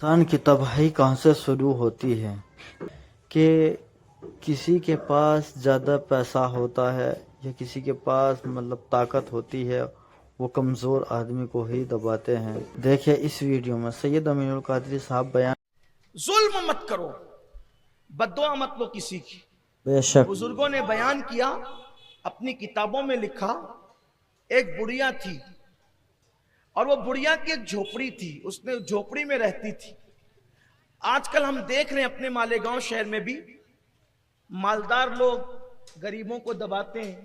انسان کی تباہی کہاں سے شروع ہوتی ہے کہ کسی کے پاس زیادہ پیسہ ہوتا ہے یا کسی کے پاس طاقت ہوتی ہے، وہ کمزور آدمی کو ہی دباتے ہیں۔ دیکھیں اس ویڈیو میں سید امین القادری صاحب بیان۔ ظلم مت کرو، بددعا مت لو کسی کی۔ بے شک بزرگوں نے بیان کیا، اپنی کتابوں میں لکھا، ایک بڑھیا تھی اور وہ بڑھیا کی ایک جھوپڑی تھی، اس نے جھوپڑی میں رہتی تھی۔ آج کل ہم دیکھ رہے ہیں اپنے مالیگاؤں شہر میں بھی مالدار لوگ غریبوں کو دباتے ہیں،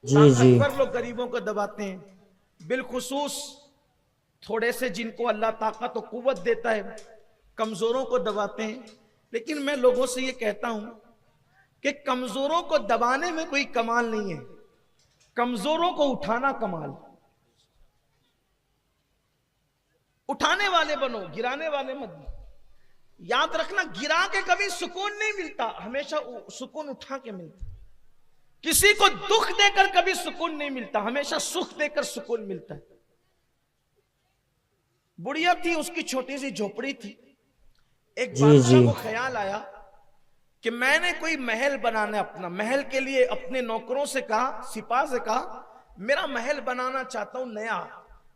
جی طاقتور لوگ غریبوں کو دباتے ہیں، بالخصوص تھوڑے سے جن کو اللہ طاقت و قوت دیتا ہے کمزوروں کو دباتے ہیں۔ لیکن میں لوگوں سے یہ کہتا ہوں کہ کمزوروں کو دبانے میں کوئی کمال نہیں ہے، کمزوروں کو اٹھانا کمال۔ اٹھانے والے بنو، گرانے والے مت بنو۔ یاد رکھنا، گرا کے کبھی سکون نہیں ملتا، ہمیشہ سکون اٹھا کے ملتا۔ کسی کو دکھ دے کر کبھی سکون نہیں ملتا، ہمیشہ سکھ دے کر سکون ملتا ہے۔ بڑھیا تھی، اس کی چھوٹی سی جھوپڑی تھی۔ ایک بادشاہ کو خیال آیا کہ میں نے کوئی محل بنانا ہے اپنا۔ محل کے لیے اپنے نوکروں سے کہا، سپاہ سے کہا، میرا محل بنانا چاہتا ہوں نیا،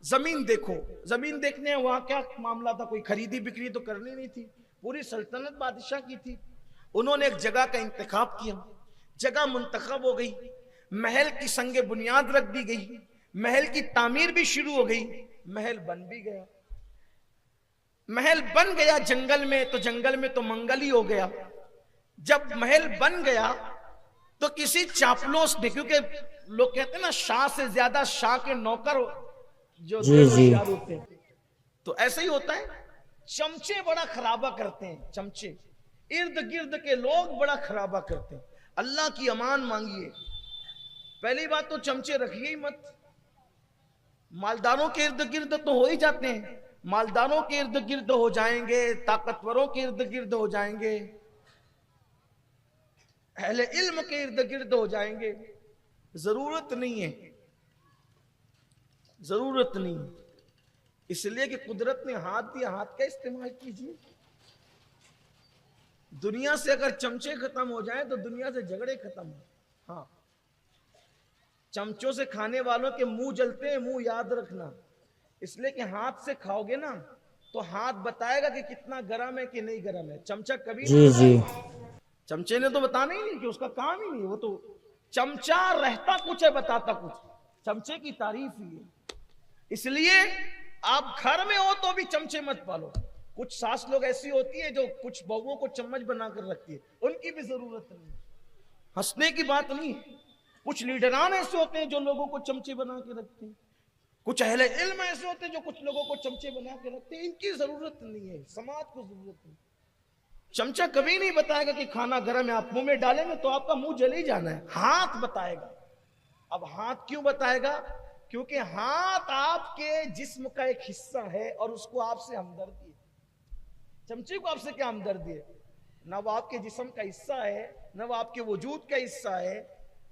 زمین دیکھو۔ زمین دیکھنے وہاں کیا معاملہ تھا، کوئی خریدی بکری تو کرنی نہیں تھی، پوری سلطنت بادشاہ کی تھی۔ انہوں نے ایک جگہ کا انتخاب کیا، جگہ منتخب ہو گئی، محل کی سنگ بنیاد رکھ دی گئی، محل کی تعمیر بھی شروع ہو گئی، محل بن بھی گیا۔ محل بن گیا جنگل میں، تو جنگل میں تو منگل ہی ہو گیا۔ جب محل بن گیا تو کسی چاپلوس نے، کیونکہ لوگ کہتے ہیں نا شاہ سے زیادہ شاہ کے نوکر جو ہوشیار ہوتے ہیں، تو ایسا ہی ہوتا ہے۔ چمچے بڑا خرابہ کرتے ہیں، چمچے ارد گرد کے لوگ بڑا خرابہ کرتے ہیں۔ اللہ کی امان مانگیے، پہلی بات تو چمچے رکھیے ہی مت۔ مالداروں کے ارد گرد تو ہو ہی جاتے ہیں، مالداروں کے ارد گرد ہو جائیں گے، طاقتوروں کے ارد گرد ہو جائیں گے، اہل علم کے ارد گرد ہو جائیں گے۔ ضرورت نہیں ہے، ضرورت نہیں ہے، اس لیے کہ قدرت نے ہاتھ دیا، ہاتھ کا استعمال کیجیے۔ دنیا سے اگر چمچے ختم ہو جائیں تو دنیا سے جھگڑے ختم ہو۔ ہاں، چمچوں سے کھانے والوں کے منہ جلتے ہیں، منہ یاد رکھنا، اس لیے کہ ہاتھ سے کھاؤ گے نا تو ہاتھ بتائے گا کہ کتنا گرم ہے کہ نہیں گرم ہے، چمچہ کبھی نہیں بتائے گا۔ چمچے نے تو بتانا ہی نہیں، کہ اس کا کام ہی نہیں، وہ تو چمچہ رہتا کچھ ہے بتاتا کچھ، چمچے کی تعریف ہی ہے۔ اس لیے آپ گھر میں ہو تو بھی چمچے مت پالو۔ کچھ ساس لوگ ایسی ہوتی ہے جو کچھ بہوؤں کو چمچ بنا کر رکھتی ہے، ان کی بھی ضرورت نہیں، ہنسنے کی بات نہیں ہے۔ کچھ لیڈران ایسے ہوتے ہیں جو لوگوں کو چمچے بنا کے رکھتے ہیں، کچھ اہل علم ایسے ہوتے ہیں جو کچھ لوگوں کو چمچے بنا کے رکھتے ہیں، ان کی ضرورت نہیں ہے، سماج کو ضرورت نہیں۔ چمچہ کبھی نہیں بتائے گا کہ کھانا گرم ہے، آپ منہ میں ڈالیں گے تو آپ کا منہ جل ہی جانا ہے، ہاتھ بتائے گا۔ اب ہاتھ کیوں بتائے گا؟ کیونکہ ہاتھ آپ کے جسم کا ایک حصہ ہے اور اس کو آپ سے ہمدردی ہے۔ چمچے کو آپ سے کیا ہمدردی ہے؟ نہ وہ آپ کے جسم کا حصہ ہے، نہ وہ آپ کے وجود کا حصہ ہے،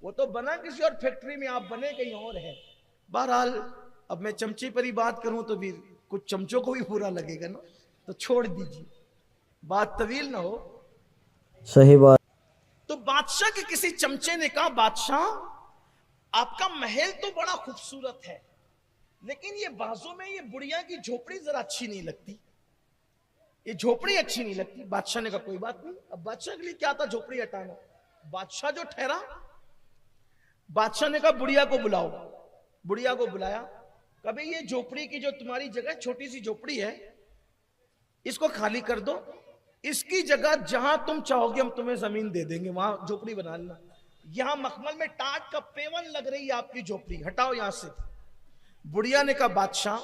وہ تو بنا کسی اور فیکٹری میں، آپ بنے کہیں اور ہے۔ بہرحال اب میں چمچے پر ہی بات کروں تو بھی کچھ چمچوں کو بھی برا لگے گا نا، تو چھوڑ دیجیے، بات طویل نہ ہو۔ صحیح بات۔ تو بادشاہ کے کسی چمچے نے کہا، بادشاہ آپ کا محل تو بڑا خوبصورت ہے، لیکن یہ بازوں میں یہ بڑھیا کی جھوپڑی ذرا اچھی نہیں لگتی، یہ جھوپڑی اچھی نہیں لگتی۔ بادشاہ نے کہا کوئی بات نہیں، اب بادشاہ کے لیے کیا تھا جھوپڑی ہٹانا، بادشاہ جو ٹھہرا۔ بادشاہ نے کہا بڑھیا کو بلاؤ، بڑھیا کو بلایا، کبھی یہ جھوپڑی کی جو تمہاری جگہ چھوٹی سی جھوپڑی ہے اس کو خالی کر دو، اس کی جگہ جہاں تم چاہو گے ہم تمہیں زمین دے دیں گے، وہاں جھوپڑی بنا لینا، یہاں مخمل میں ٹاٹ کا پیون لگ رہی ہے آپ کی جھوپڑی، ہٹاؤ یہاں سے۔ بڑھیا نے کہا بادشاہ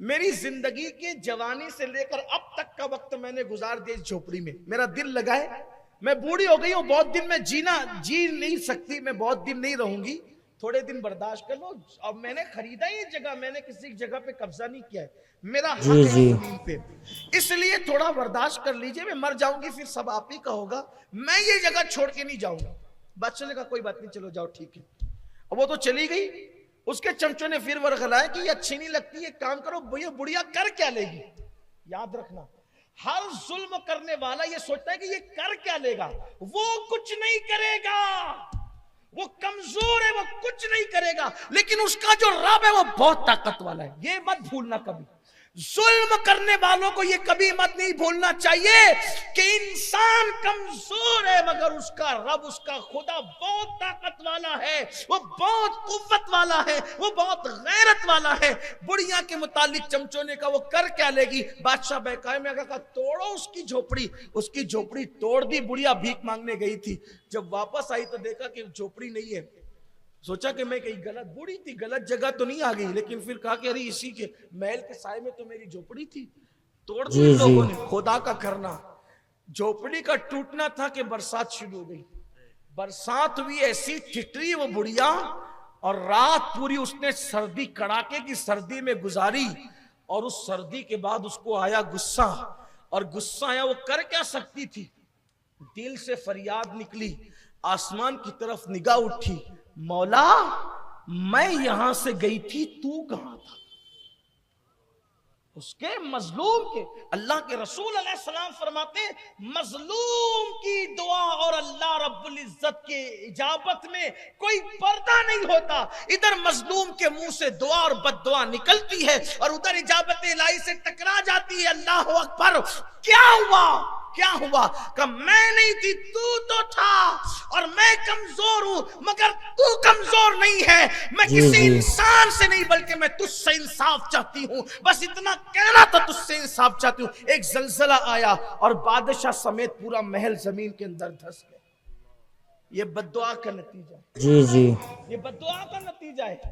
میری زندگی کے جوانی سے لے کر اب تک کا وقت میں نے گزار دیا اس جھوپڑی میں، میرا دل لگا ہے، میں بوڑھی ہو گئی ہوں، بہت دن میں جی نہیں سکتی، میں بہت دن نہیں رہوں گی، تھوڑے دن برداشت کر لو۔ اب میں نے خریدا ہی جگہ، میں نے کسی جگہ پہ قبضہ نہیں کیا ہے، میرا حق ہے زمین پہ، اس لیے تھوڑا برداشت کر لیجئے، میں مر جاؤں گی پھر سب آپ ہی کا ہوگا، میں یہ جگہ چھوڑ کے نہیں جاؤں گا۔ بادشاہ نے کہا کوئی بات نہیں، چلو جاؤ ٹھیک ہے۔ اب وہ تو چلی گئی، اس کے چمچوں نے پھر ورغلایا کہ یہ اچھی نہیں لگتی، یہ کام کرو، یہ بڑھیا کر کیا لے گی؟ یاد رکھنا ہر ظلم کرنے والا یہ سوچتا ہے کہ یہ کر کیا لے گا، وہ کچھ نہیں کرے گا، وہ کمزور ہے، وہ کچھ نہیں کرے گا، لیکن اس کا جو رب ہے وہ بہت طاقت والا ہے. یہ مت بھولنا کبھی. ظلم کرنے والوں کو یہ کبھی مت نہیں بھولنا چاہیے کہ انسان کمزور ہے مگر اس کا رب، اس کا خدا بہت طاقت والا ہے، وہ بہت قوت والا ہے، وہ بہت غیرت والا ہے. بڑھیا کے متعلق چمچوں نے کہا وہ کر کیا لے گی؟ بادشاہ بہکائے میں کہا توڑو اس کی جھوپڑی. اس کی جھوپڑی توڑ دی. بڑھیا بھیک مانگنے گئی تھی، جب واپس آئی تو دیکھا کہ جھوپڑی نہیں ہے. سوچا کہ میں کہیں غلط، بوڑھی تھی، غلط جگہ تو نہیں آ گئی، لیکن پھر کہا کہ ارے اسی کے محل کے سائے میں تو میری جھوپڑی تھی. توڑ دی ان لوگوں نے. خدا کا کرنا جھوپڑی کا ٹوٹنا تھا کہ برسات شروع ہو گئی. برسات ہوئی ایسی ٹھٹری وہ بڑھیا، اور رات پوری اس نے سردی، کڑاکے کی سردی میں گزاری. اور اس سردی کے بعد اس کو آیا غصہ، اور غصہ آیا، وہ کر کیا سکتی تھی؟ دل سے فریاد نکلی، آسمان کی طرف نگاہ اٹھی، مولا میں یہاں سے گئی تھی، تو کہاں تھا؟ اس کے مظلوم کے اللہ کے رسول علیہ السلام فرماتے ہیں مظلوم کی دعا اور اللہ رب العزت کے اجابت میں کوئی پردہ نہیں ہوتا. ادھر مظلوم کے منہ سے دعا اور بد دعا نکلتی ہے اور ادھر اجابت الہی سے ٹکرا جاتی ہے. اللہ اکبر. کیا ہوا؟ کیا ہوا؟ کہ میں نہیں تھی، تو تھا، اور میں کمزور ہوں مگر تو کمزور نہیں ہے. میں کسی انسان سے نہیں بلکہ میں تجھ سے انصاف چاہتی ہوں، بس اتنا کہنا تھا، تجھ سے انصاف چاہتی ہوں. ایک زلزلہ آیا اور بادشاہ سمیت پورا محل زمین کے اندر دھس گیا. یہ بد دعا کا نتیجہ ہے. یہ بد دعا کا نتیجہ ہے.